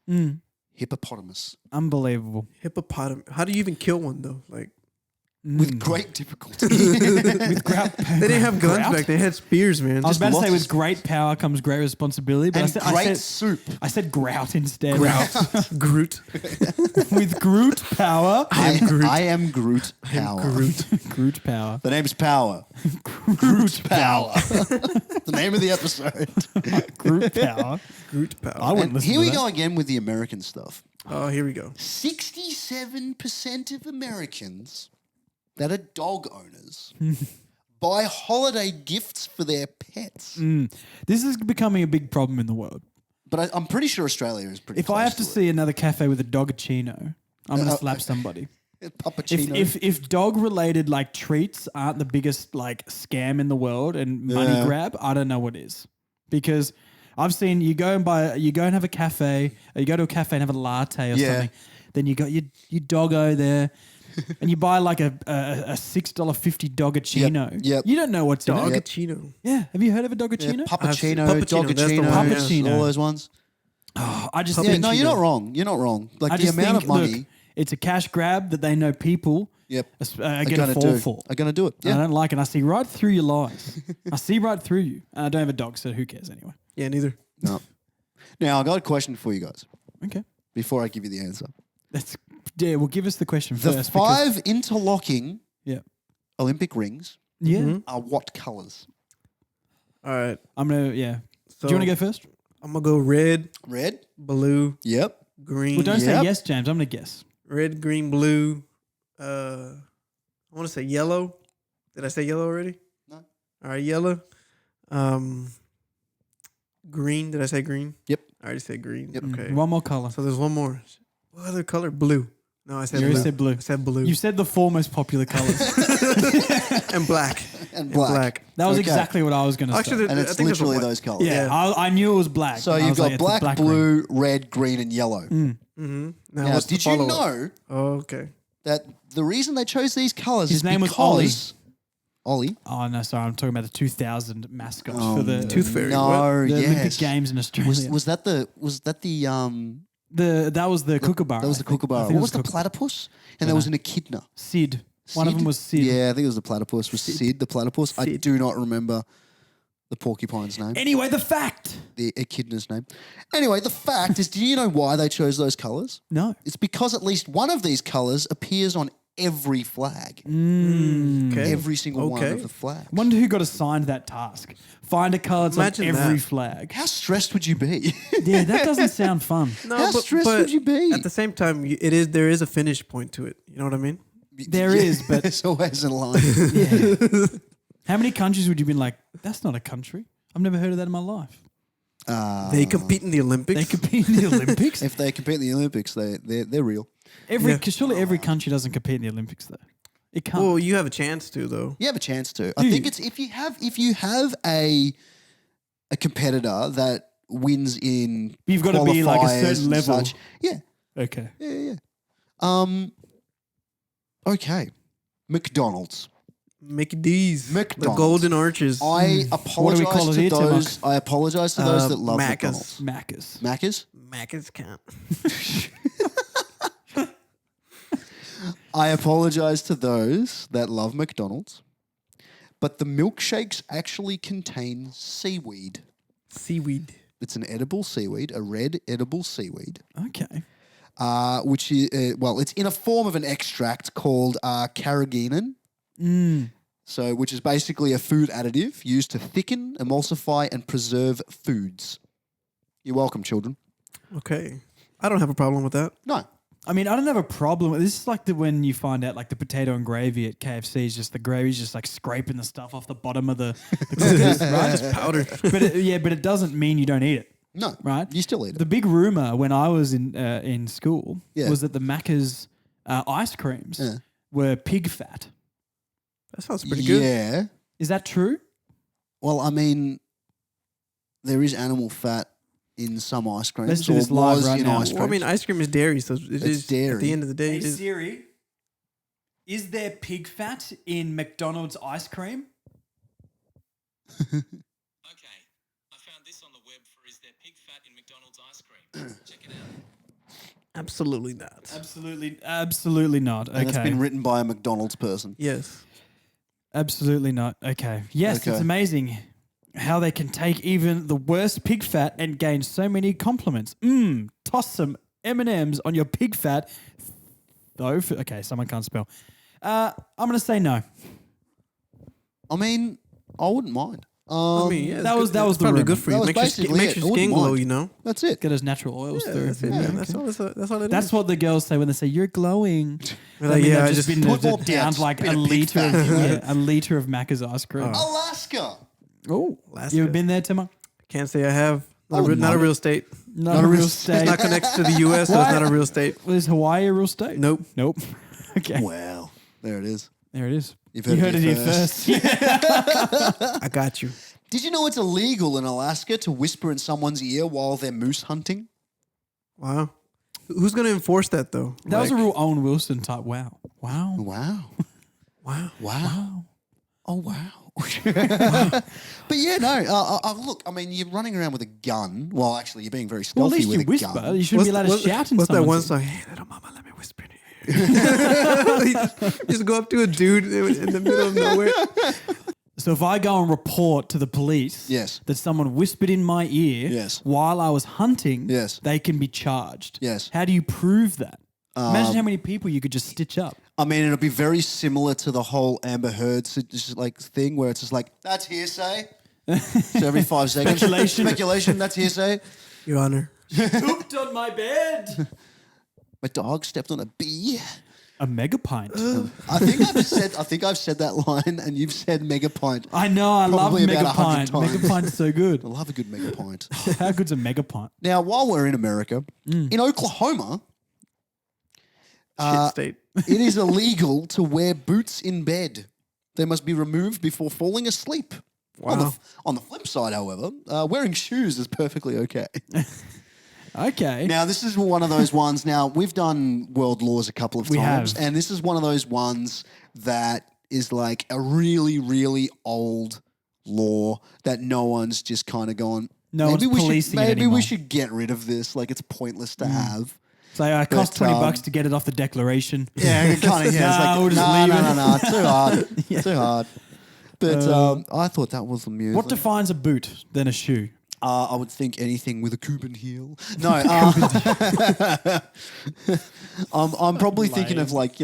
B: hippopotamus,
C: Unbelievable.
A: Hippopotamus. How do you even kill one though? Like
B: with great difficulty.
C: With grout.
A: they didn't have guns
C: Grout?
A: back. They had spears, man.
C: I was about to say,
B: lots
C: with
B: of-
C: great power comes great responsibility, but
B: and great soup.
C: I said grout instead.
A: Groot.
C: With Groot power.
B: I am Groot Power.
C: Groot power.
B: The name's Power.
C: Groot
B: Power. The name of the episode.
C: Groot power.
A: Groot power.
C: I wouldn't
B: And
C: listen
B: here
C: to
B: we
C: that.
B: go again with the American stuff.
A: Oh, here we go.
B: 67% of Americans that are dog owners buy holiday gifts for their pets.
C: This is becoming a big problem in the world.
B: But I'm pretty sure Australia is pretty
C: If
B: close
C: I have to
B: it.
C: see another cafe with a dogachino, I'm going to slap somebody.
B: Puppuccino.
C: If dog related treats aren't the biggest scam in the world and money grab, I don't know what is. Because I've seen you go and have a cafe, or you go to a cafe and have a latte or something. Then you got your doggo there. And you buy a $6.50 dogachino.
B: Yep.
C: You don't know what's in it.
A: Dogachino.
C: Yeah. Have you heard of a dogachino?
B: Puppuccino,
A: Puppuccino, that's the one, yeah.
B: Dogachino, all those ones.
C: I just
B: Yeah,
C: think
B: no, you're not wrong. You're not wrong. Like
C: I
B: the
C: just
B: amount
C: think,
B: of money.
C: look, it's a cash grab that they know people
B: Yep.
C: are going to fall for.
B: Are going to do it.
C: I
B: Yeah.
C: don't like it. I see right through your lies. I see right through you. And I don't have a dog, so who cares anyway?
A: Yeah, neither.
B: No. Now, I got a question for you guys
C: Okay.
B: before I give you the answer.
C: Well, give us the question
B: The
C: first.
B: 5 interlocking
C: Yeah.
B: Olympic rings
C: Yeah.
B: are what colors?
A: All right.
C: I'm going to, yeah.
A: So
C: Do you want to go first?
A: I'm gonna go red,
B: Red.
A: blue,
B: Yep.
A: green.
C: Well, don't say
B: Yep.
C: yes, James. I'm going to guess.
A: Red, green, blue. I want to say yellow. Did I say yellow already?
B: No.
A: All right, yellow. Green. Did I say green?
B: Yep.
A: I already said green.
B: Yep.
A: Okay.
C: One more color.
A: So there's one more. What other color? Blue. No, I said
C: You
A: blue.
C: already said blue.
A: I said blue.
C: You said the four most popular colors.
A: and black.
B: And
A: And
B: black.
C: That was
B: Okay.
C: exactly what I was going to say.
A: Actually,
B: And
A: I
B: it's
A: think there's a
B: literally
A: white-
B: those colors.
C: Yeah,
A: Yeah.
C: I knew it was black.
B: So
C: and I
B: you've
C: was like,
B: got
C: it's the
B: black,
C: green.
B: blue, red, green, and yellow.
A: Mm-hmm. Now,
B: Now,
A: what's the
B: did you
A: follow-up?
B: know
A: Oh, okay.
B: that the reason they chose these colors
C: His
B: is
C: name was
B: because Ollie.
C: Oh, no, sorry. I'm talking about the 2000 mascot
B: Oh,
C: for the
A: Tooth Fairy.
B: No,
C: the
B: yes.
C: Olympic Games in Australia.
B: Was that the
C: that was the kookaburra.
B: that was the
C: I think. I
B: kookaburra?
C: think it
B: What was the
C: kookaburra.
B: platypus? And there was an echidna.
C: Sid. One of them was Sid.
B: Yeah, I think it was the platypus. Was Sid the platypus? I
A: Sid.
B: do not remember the porcupine's name,
C: Anyway, the fact.
B: the echidna's name. Anyway, the fact is, do you know why they chose those colours?
C: No.
B: It's because at least one of these colours appears on every flag.
A: Okay.
B: Every single one of the flags.
C: Wonder who got assigned that task. Find a colour that's on
A: Imagine
C: every
A: that.
C: flag.
B: How stressed would you be?
C: Yeah, that doesn't sound fun.
A: No,
B: How stressed would you be?
A: At the same time, there is a finish point to it. You know what I mean?
C: There is, but
B: There's always a line.
C: yeah. How many countries would you be like, that's not a country? I've never heard of that in my life.
A: They compete in the Olympics.
C: They compete in the Olympics?
B: If they compete in the Olympics, they're real.
C: Surely every country doesn't compete in the Olympics, though. It can't.
A: Well, you have a chance to though.
B: You have a chance to. I think it's if you have a competitor that wins in
C: You've got to be like a
B: qualifiers
C: certain
B: and
C: level.
B: such. Yeah.
C: Okay.
B: Okay. McDonald's.
A: Mickey D's. The
B: McDonald's.
A: Golden Arches.
B: I
C: What do we call
B: apologize
C: it here,
B: to
C: Tim?
B: those. I apologize to those that love
A: Macca's.
B: McDonald's.
C: Macca's.
B: Macca's.
A: Macca's count.
B: I apologize to those that love McDonald's, but the milkshakes actually contain seaweed.
A: Seaweed.
B: It's an edible seaweed, a red edible seaweed,
C: Okay.
B: which is it's in a form of an extract called carrageenan. So, which is basically a food additive used to thicken, emulsify, and preserve foods. You're welcome, children.
A: Okay. I don't have a problem with that.
B: No.
C: I mean, I don't have a problem. This is like when you find out like the potato and gravy at KFC is just the gravy's just like scraping the stuff off the bottom of the cookies, right?
A: Just powder.
C: But it doesn't mean you don't eat it,
B: No.
C: right?
B: You still eat it.
C: The big rumor when I was in school
B: Yeah.
C: was that the Macca's ice creams
B: Yeah.
C: were pig fat.
A: That sounds pretty good.
B: Yeah.
C: Is that true?
B: Well, I mean, there is animal fat in some ice creams.
C: Let's do
B: or
C: this live
B: was
C: right
B: in
C: now.
B: ice
A: Well, I mean,
B: creams.
A: ice cream is dairy, so it is
B: dairy.
A: At the end of the day,
C: Hey
A: it is.
C: Siri, is there pig fat in McDonald's ice cream?
D: Okay, I found this on the web for is there pig fat in McDonald's ice cream? Check it out.
A: Absolutely not.
C: Absolutely not.
B: And it's
C: Okay.
B: been written by a McDonald's person.
A: Yes.
C: Absolutely not. Okay. Yes,
B: Okay.
C: it's amazing how they can take even the worst pig fat and gain so many compliments. Toss some M&Ms on your pig fat. Though, okay, someone can't spell. I'm going to say no.
B: I mean, I wouldn't mind.
A: I mean, yeah,
C: that was
A: it's
C: the
A: probably
C: rumor.
A: good for you.
B: That was
A: Makes your
B: basically
A: makes
B: it.
A: your
B: I
A: skin
B: wouldn't
A: glow,
B: mind.
A: you know?
B: That's it.
C: Get us natural oils through.
A: That's it,
C: Yeah,
A: man.
C: okay.
A: That's all it is.
C: That's what the girls say when they say you're glowing.
A: We're
C: I
A: like,
C: mean,
A: yeah,
C: they've
A: I
C: just
A: just
C: been
B: put more
C: down
B: pets,
C: like
B: bit
C: a
B: of pig
C: liter,
B: fat,
C: of,
B: you know?
C: yeah, a liter of Macca's ice cream.
B: Alaska.
C: Oh,
A: Alaska.
C: you ever been there, Timmer?
A: Can't say I have.
B: I wouldn't
A: Not a
B: mind
A: real state.
C: Not a real state.
A: It's not connected to the U.S., so it's not a real state.
C: Is Hawaii a real state?
A: Nope.
C: Nope. Okay.
B: Well, there it is.
C: There it is.
B: You've
C: You
B: heard
C: heard
B: it
C: it
B: here
C: here first.
A: I got you.
B: Did you know it's illegal in Alaska to whisper in someone's ear while they're moose hunting?
A: Wow. Who's going to enforce that, though?
C: That was a real Owen Wilson type. Wow. Wow.
B: Wow.
A: Wow.
B: Wow. Oh, wow. But yeah, no. Look, I mean, you're running around with a gun. Well, actually, you're being very
C: Well, at
B: stealthy
C: least
B: with
C: you
B: a
C: whisper.
B: gun.
C: You shouldn't be allowed to shout in
A: What's that one
C: someone's
A: song? Hey, little mama, let me whisper in your ear. You just go up to a dude in the middle of nowhere.
C: So if I go and report to the police
B: Yes.
C: that someone whispered in my ear
B: Yes.
C: while I was hunting,
B: Yes.
C: they can be charged.
B: Yes.
C: How do you prove that? Imagine how many people you could just stitch up.
B: I mean, it'll be very similar to the whole Amber Heard like thing where it's just like, that's hearsay. So every 5 seconds. Speculation, that's hearsay.
A: Your Honor.
C: Pooped on my bed.
B: My dog stepped on a bee.
C: A mega pint.
B: I think I've said that line and you've said mega pint.
C: I know, I love
B: Probably about
C: mega
B: 100
C: pint.
B: times.
C: Mega pint's so good.
B: I love a good mega pint.
C: How good's a mega pint?
B: Now, while we're in America, in Oklahoma,
A: Shit state.
B: it is illegal to wear boots in bed. They must be removed before falling asleep.
A: Wow.
B: On the flip side, however, wearing shoes is perfectly okay.
C: Okay.
B: Now, this is one of those ones. Now, we've done world laws a couple of
C: We
B: times,
C: have.
B: and this is one of those ones that is like a really, really old law that no one's just kind of gone.
C: No one's policing it
B: Maybe
C: anymore.
B: we should get rid of this. Like, it's pointless to have.
C: So it cost
B: But,
C: $20 to get it off the declaration.
B: Yeah, it kind of. Yeah,
C: Nah, we'll
B: it's
C: just
B: like,
C: leave it.
B: no, too hard, too hard. But I thought that was amusing.
C: What defines a boot than a shoe?
B: I would think anything with a Cuban heel. No, I'm probably thinking of like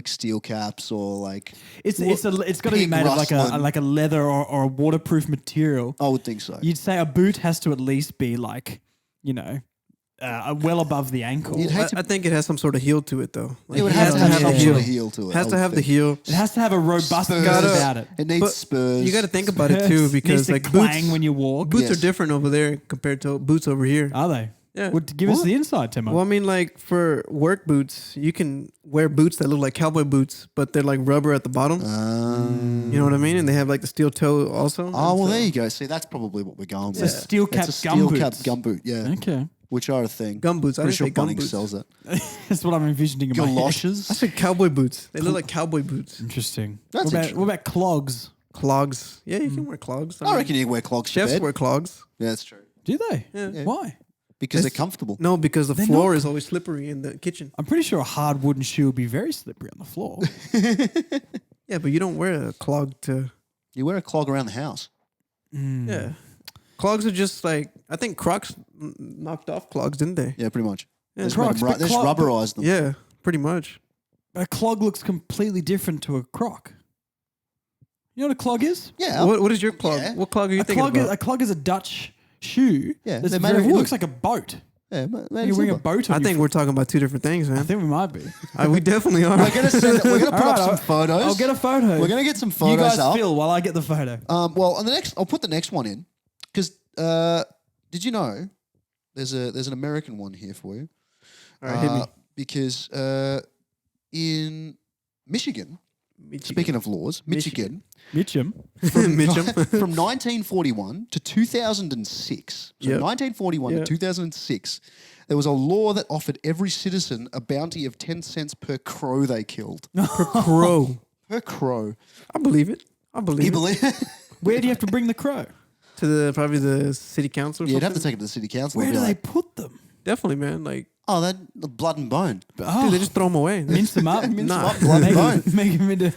B: steel caps or like.
C: It's got to be
B: pig
C: made of
B: rustling.
C: like a leather or a waterproof material.
B: I would think so.
C: You'd say a boot has to at least be like, well above the ankle.
B: You'd hate to.
A: I think it has some sort of heel to it though. Like,
B: It would
A: it
B: have to have some
A: the
B: sort of heel to it.
A: Has
B: I
A: to
B: would
A: have the
B: think.
A: heel.
C: It has to have a robustness
B: Spurs.
C: about it.
B: It needs
A: But
B: spurs.
A: You got to think about it too,
C: Needs
A: because
C: to
A: like
C: clang
A: boots,
C: when you walk.
A: boots
B: Yes.
A: are different over there compared to boots over here.
C: Are they?
A: Yeah.
C: Well, give us the inside, Timo.
A: Well, I mean, like for work boots, you can wear boots that look like cowboy boots, but they're like rubber at the bottom. You know what I mean? And they have like the steel toe also.
B: Oh, well,
A: And so-
B: there you go. See, that's probably what we're going
C: It's
B: with.
C: a steel cap
B: It's a
C: gum
B: steel
C: boots.
B: cap gum boot, yeah.
C: Okay.
B: Which are a thing.
A: Gum boots. I
B: Pretty
A: didn't
B: sure
A: say gum
B: Bunnings
A: boots.
B: sells it.
C: That's what I'm envisioning in my head.
A: I
B: Galoshes.
A: said cowboy boots. They look like cowboy boots.
C: Interesting.
B: That's
C: what, about,
B: interesting.
C: what about clogs?
A: Clogs. Yeah, you can wear clogs.
B: I reckon you can wear clogs to
A: chefs
B: bed.
A: wear clogs.
B: Yeah, that's true.
C: Do they?
A: Yeah.
C: Why?
B: Because they're
A: It's-
B: comfortable.
A: No, because the
C: They're
A: floor
C: not-
A: is always slippery in the kitchen.
C: I'm pretty sure a hard wooden shoe would be very slippery on the floor.
A: Yeah, but you don't wear a clog to.
B: You wear a clog around the house.
A: Yeah, clogs are just like I think Crocs knocked off clogs, didn't they?
B: Yeah, pretty much.
A: Yeah.
B: They just
C: Crocs,
B: made them
C: but
B: they just
C: clog-
B: rubberized them.
A: Yeah, pretty much.
C: A clog looks completely different to a croc. You know what a clog is?
B: Yeah.
A: What is your clog?
B: Yeah.
A: What clog are you thinking about?
C: A clog is a Dutch shoe.
B: Yeah,
C: that's
B: they're made of
C: It
B: wood.
C: looks like a boat.
B: Yeah,
C: You're wearing a boat on
A: I
C: your
A: think we're talking about two different things,
C: I
A: man.
C: think we might be.
A: We definitely are.
B: We're gonna send. We're gonna put
C: All
B: up
C: right,
B: some
C: I'll-
B: photos.
C: I'll get a photo.
B: We're gonna get some
C: You
B: photos
C: guys
B: up.
C: fill while I get the photo.
B: Well, on the next, I'll put the next one in because did you know there's an American one here for you?
A: All right, hit me.
B: Because in Michigan, speaking of laws, Michigan,
C: Mitchum.
A: Mitchum.
B: from 1941 to 2006, so
A: Yep.
B: 1941
A: Yeah.
B: to 2006, there was a law that offered every citizen a bounty of 10 cents per crow they killed.
A: Crow.
B: Per crow.
A: I believe it. I believe
B: You
A: it.
B: believe?
C: Where do you have to bring the crow?
A: To the probably the city council. Or
B: You'd have to
A: something.
B: take it to the city council.
C: Where
B: and
C: do
B: be
C: they
B: like,
C: put them?
A: Definitely, man. Like,
B: oh, that the blood and bone.
C: Oh,
A: dude, they just throw them away.
C: mince them up.
B: Mince
A: Nah.
B: them up, blood and bone.
C: Make them into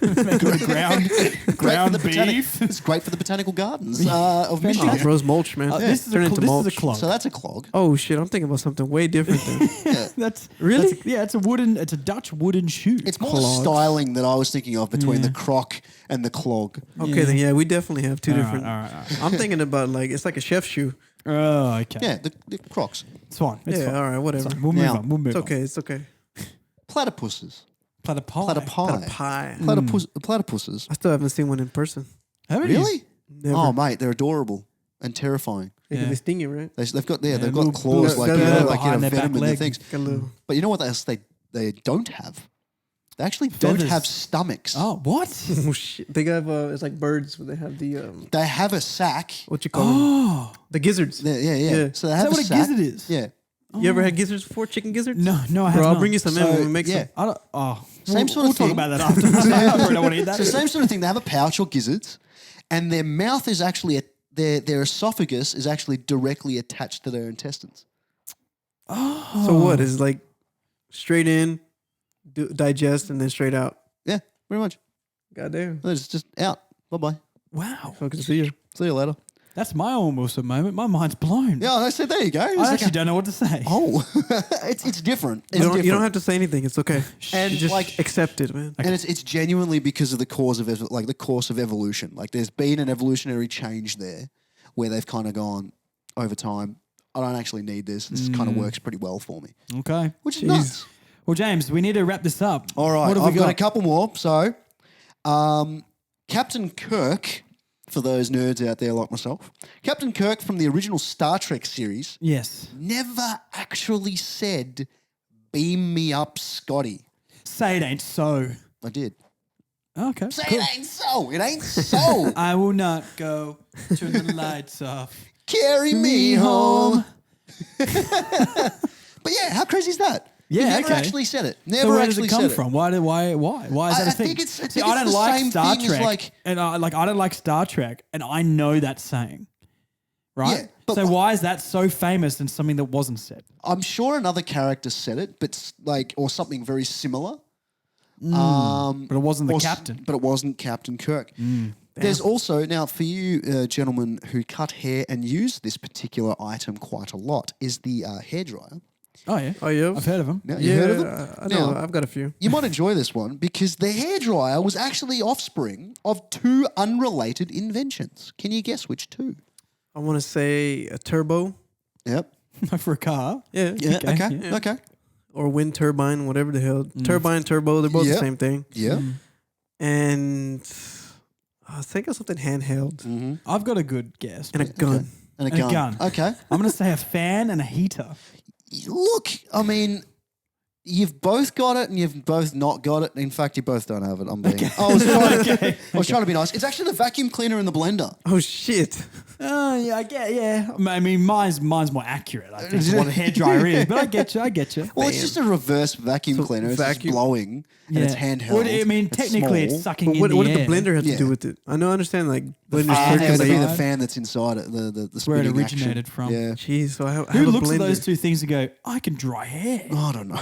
C: ground
B: Great for the
C: beef.
B: It's great for the botanical gardens of
A: Oh,
B: Michigan.
A: bros mulch, man.
C: This is
A: Turn
C: a
A: into
C: this
A: mulch.
C: is a clog.
B: So that's a clog.
A: Oh shit! I'm thinking about something way different. Then.
C: That's
A: Really?
C: it's a Dutch wooden shoe.
B: It's more
A: Clogs.
B: the styling that I was thinking of between the croc and the clog.
A: Okay, then yeah, we definitely have two
C: All right,
A: different.
C: all right.
A: I'm thinking about like it's like a chef shoe.
C: Oh, okay.
B: Yeah, the crocs.
C: It's fine. It's
A: Yeah,
C: fine.
A: all right, whatever.
C: It's fine. We'll move
B: Now,
C: on. We'll move
A: It's
C: on.
A: okay. It's okay.
B: Platypuses.
C: Platter pie.
B: Platypi.
A: Got a pie.
B: Platypuses.
A: I still haven't seen one in person.
C: Haven't you?
B: Really?
A: Never.
B: Oh, mate, they're adorable and terrifying.
A: Yeah, 'cause
C: Yeah.
A: they sting you, right?
B: They've got
C: Yeah,
B: they've
C: little
B: got claws
C: boots
B: like
A: behind
B: like
C: their back
B: venom in their
C: leg.
B: things.
A: Got a little.
B: But you know what else they don't have? They actually don't
C: Feathers.
B: have stomachs.
C: Oh, what?
A: Oh shit! They have it's like birds. Where they have the
B: They have a sack.
A: what you call them?
C: Oh.
A: The gizzards.
B: Yeah.
A: Yeah.
B: So they
C: Is
B: have
C: that what a
B: sack.
C: gizzard is?
B: Yeah.
A: You ever had gizzards before? Chicken gizzards?
C: No, I have
A: Bro, I'll
C: not.
A: bring you some in
B: So,
A: when we make
B: yeah.
A: some.
C: I don't. Oh,
B: Same
C: we'll,
B: sort of
C: we'll talk
B: thing.
C: about that after. I probably don't want to eat that.
B: So same sort of thing. They have a pouch or gizzards, and their mouth is actually their esophagus is actually directly attached to their intestines.
C: Oh.
A: So what is like straight in, digest, and then straight out?
B: Yeah, pretty much.
A: Goddamn.
B: It's just out. Bye bye.
C: Wow.
A: Fucking see you.
B: See you later.
C: That's my almost a moment. My mind's blown.
B: Yeah, I said there you go. It's
C: I
B: like
C: actually don't know what to say.
B: oh, it's different. It's
A: You don't
B: different.
A: have to say anything. It's okay.
B: And
A: You just
B: like-
A: accept it, man.
B: And it's genuinely because of the course of the course of evolution. Like there's been an evolutionary change there, where they've kind of gone over time. I don't actually need this. This kind of works pretty well for me,
C: Okay.
B: which is
A: Jeez.
B: nuts.
C: Well, James, we need to wrap this up.
B: All right,
C: What have
B: I've
C: we
B: got?
C: got?
B: a couple more. So, Captain Kirk, for those nerds out there like myself, Captain Kirk from the original Star Trek series
C: Yes.
B: never actually said, "Beam me up, Scotty."
C: Say it ain't so.
B: I did.
C: Okay.
B: Say
C: cool.
B: it ain't so. It ain't so.
C: I will not go. Turn the lights off.
B: Carry me home. But yeah, how crazy is that?
C: Yeah,
B: he never
C: okay.
B: actually said it.
C: So
B: Never
C: where does
B: actually
C: it come
B: said
C: from? Why is that
B: I
C: a thing?
B: think it's- I
C: See,
B: think
C: I
B: it's
C: don't
B: the
C: like
B: same
C: Star
B: thing as,
C: Trek,
B: like-
C: and I don't like Star Trek, and I know that saying, right?
B: Yeah, but
C: so why is that so famous and something that wasn't said?
B: I'm sure another character said it, but or something very similar.
C: But it wasn't the captain.
B: But it wasn't Captain Kirk. There's also, now for you gentlemen who cut hair and use this particular item quite a lot, is the hairdryer.
C: Oh, yeah.
A: Oh, yeah.
C: I've heard of them.
B: Now, you heard of them?
A: I know.
B: Now,
A: I've got a few.
B: you might enjoy this one because the hairdryer was actually offspring of two unrelated inventions. Can you guess which two?
A: I want to say a turbo.
B: Yep.
C: For a car.
A: Yeah.
B: Yeah. Okay.
C: yeah.
B: Okay.
A: Or wind turbine, whatever the hell. Turbine, turbo, they're both
B: Yep.
A: the same thing.
B: Yeah.
A: And I think of something handheld
C: I've got a good guess.
A: and a gun.
B: And a
C: And a
B: gun.
C: gun.
B: Okay.
C: I'm going to say a fan and a heater.
B: Look, I mean, you've both got it and you've both not got it. In fact, you both don't have it. I'm being. I was trying to be nice. It's actually the vacuum cleaner and the blender.
A: Oh, shit.
C: Oh, yeah, I get, yeah. I mean, mine's more accurate, I think, for what a hairdryer is. But I get you.
B: Well, it's just a reverse vacuum cleaner. It's just
A: vacuum-
B: blowing and it's handheld.
C: Well, I mean, technically,
B: small.
C: it's sucking
A: But what,
C: in
A: what
C: the
A: did the
C: air.
A: blender have
B: Yeah.
A: to do with it? I understand, like, blenders
B: It has to be
A: circulate.
B: the
C: Inside.
B: fan that's inside it, the
C: Where it
B: spinning
C: originated
B: action.
C: from.
B: Yeah.
A: Jeez, so I have
C: Who
A: a
C: looks
A: blender.
C: at those two things and go, I can dry hair.
B: Oh, I don't know.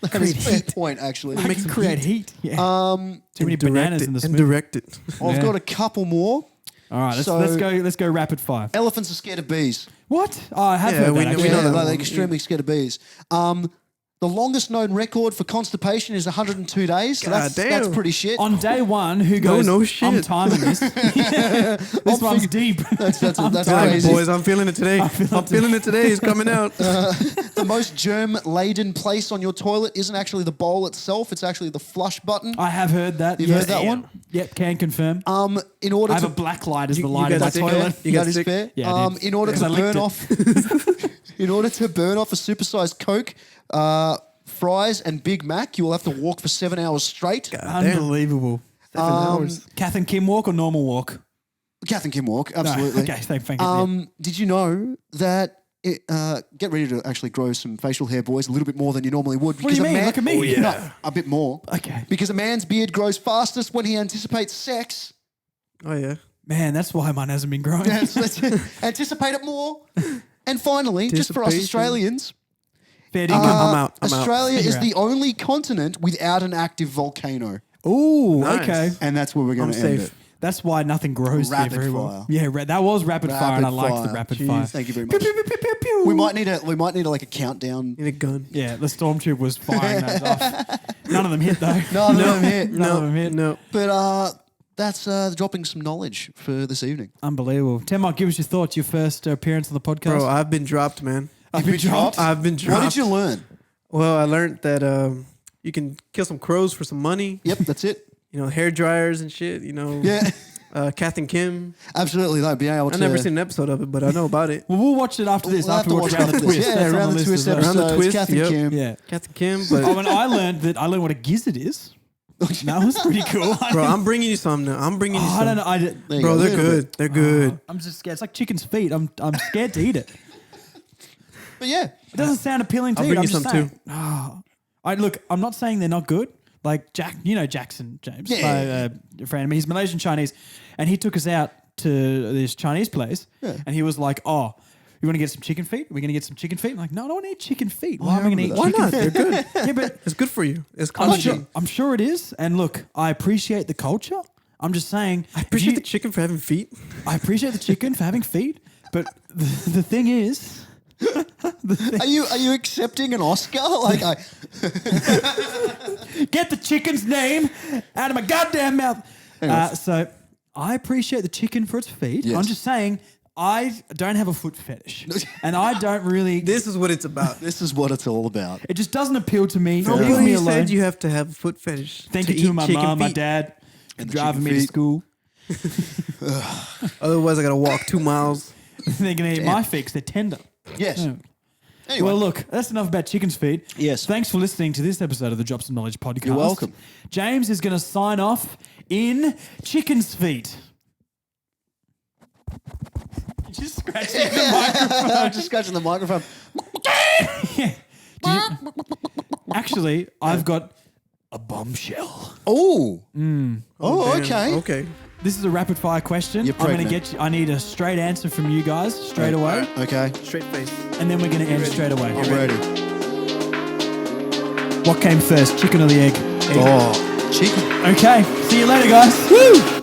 B: That is a fair point, actually.
C: I can create heat. Yeah. Too many
A: And direct
C: bananas
A: it,
C: in the
A: and
C: smoothie.
A: direct it.
B: I've
C: Yeah.
B: got a couple more.
C: All right,
B: So-
C: let's go rapid fire.
B: Elephants are scared of bees.
C: What? Oh, I have
A: Yeah,
C: heard
A: we
C: that.
A: know-
C: actually.
A: we know
B: Yeah,
A: that
B: they're
A: one.
B: extremely scared of bees. The longest known record for constipation is 102 days. So that's
A: Goddamn.
B: pretty shit.
C: On day one, who goes,
A: no shit.
C: I'm timing this. This one's deep.
B: That's
C: I'm
B: that's
C: timing
B: crazy.
A: Boys, I'm feeling it today. I'm feeling it today. It's coming out.
B: The most germ-laden place on your toilet isn't actually the bowl itself; it's actually the flush button.
C: I have heard that.
B: You've
C: yes.
B: heard that one?
C: Yep, can confirm.
B: In order
C: I have
B: to
C: a black light as
A: You-
C: the
A: you
C: light of my
A: got sick,
C: toilet.
A: man? You
B: that
A: got
B: is
A: sick?
B: fair.
C: Yeah, I did.
B: In order
C: Because
B: to
C: I licked
B: burn
C: it.
B: off, in order to burn off a supersized Coke, fries, and Big Mac, you will have to walk for 7 hours straight.
C: Unbelievable.
A: 7 hours.
C: Kath and Kim walk or normal walk?
B: Kath and Kim walk,
C: No,
B: absolutely.
C: okay, thank you.
B: Did you know that? Get ready to actually grow some facial hair, boys, a little bit more than you normally would.
C: What do you
B: a
C: mean?
B: man-
C: Look at me. Oh, yeah.
B: No, a bit more.
C: Okay.
B: Because a man's beard grows fastest when he anticipates sex.
A: Oh, yeah.
C: Man, that's why mine hasn't been growing.
B: Let's anticipate it more. And finally, just for us
A: Anticipation.
B: Australians,
C: Fair
A: I'm
C: dinkum.
A: out. I'm out.
B: Australia is
C: You're
B: the only continent without an active volcano.
C: Ooh,
A: Nice.
C: okay.
B: And that's where we're going
A: I'm
B: to end
A: safe.
B: it.
C: That's why nothing grows here
B: Rapid
C: very
B: fire.
C: well. Yeah, that was rapid fire, and I liked the rapid fire.
B: Thank you very
C: Pew,
B: much.
C: pew, pew, pew, pew, pew.
B: We might need like a countdown.
A: Need a gun.
C: Yeah, the stormtrooper was firing those off. None of them hit though.
B: No, no, hit.
C: None of them hit.
A: No.
B: But that's dropping some knowledge for this evening.
C: Unbelievable. Mark, give us your thoughts. Your first appearance on the podcast.
A: Bro, I've been dropped, man.
C: I've been dropped.
A: I've been dropped.
B: What did you learn?
A: Well, I learned that you can kill some crows for some money.
B: Yep, that's it.
A: You know, hair dryers and shit. You know,
B: Yeah,
A: Kath and Kim.
B: absolutely. Though, being able to.
A: I've never seen an episode of it, but I know about it.
C: Well, we'll watch it after this.
B: We'll have
C: after
B: to
C: we watch
B: watch
C: Round the
B: after
C: Twist.
B: this. Yeah,
C: That's on
B: Round the
C: list
B: Twist
C: as well.
A: Round the
B: episodes.
A: Twist,
B: Kath and
A: yep.
B: Kim.
C: Yeah.
A: Kath and Kim, but
C: Oh, and I learned what a gizzard is. That was pretty cool.
A: bro, I'm bringing you some now. I'm bringing you some.
C: I don't know.
B: There you
A: Bro,
B: go,
A: they're
B: a little
A: good.
B: bit.
A: They're good.
C: I'm just scared. It's like chicken's feet. I'm scared to eat it.
B: But yeah,
C: It doesn't sound appealing to
A: I'll
C: eat.
A: bring
C: I'm
A: you
C: just
A: some
C: saying.
A: too.
C: Look, I'm not saying they're not good. Like Jackson James,
B: Yeah.
C: my friend. I mean, he's Malaysian Chinese, and he took us out to this Chinese place, and he was like, "Oh, you want to get some chicken feet? We're going to get some chicken feet." I'm like, "No, I don't want to eat chicken feet. Why am I going to eat
A: Why
C: chicken
A: not?
C: feet?"
A: They're good.
C: Yeah, but
A: It's good for you. It's
C: I'm
A: collagen.
C: sure, I'm sure it is. And look, I appreciate the culture. I'm just saying,
A: I appreciate the chicken for having feet.
C: I appreciate the chicken for having feet, but the thing is.
B: are you accepting an Oscar? Like,
C: Get the chicken's name out of my goddamn mouth. So I appreciate the chicken for its feet.
B: Yes.
C: I'm just saying I don't have a foot fetish, and I don't really.
A: This is what it's about.
B: this is what it's all about.
C: It just doesn't appeal to me. Leave me
A: Nobody
C: alone.
A: said you have to have a foot fetish.
C: Thank
A: to
C: you to
A: eat
C: my
A: chicken
C: mom, my
A: feet.
C: dad,
B: And the
C: driving
B: chicken
C: me to
B: feet.
C: school.
A: Otherwise, I gotta walk 2 miles.
C: They're gonna eat my feet 'cause they're tender.
B: Yes.
C: Yeah.
B: Anyway,
C: Well, look, that's enough about chicken's feet.
B: Yes.
C: Thanks for listening to this episode of the Drops of Knowledge podcast.
B: You're welcome.
C: James is going to sign off in chicken's feet. You're just scratching the microphone.
B: I'm just scratching the microphone.
C: Yeah. Actually, I've got a bombshell.
B: Oh.
A: Damn.
B: Okay.
A: Okay.
C: This is a rapid fire question.
B: You're
C: I'm going to
B: pregnant.
C: get you. I need a straight answer from you guys straight away,
B: Okay.
A: Straight face.
C: and then we're going to end straight away.
B: I'm ready.
C: What came first, chicken or the egg?
A: Stop.
B: Chicken.
C: Okay. See you later, guys. Woo!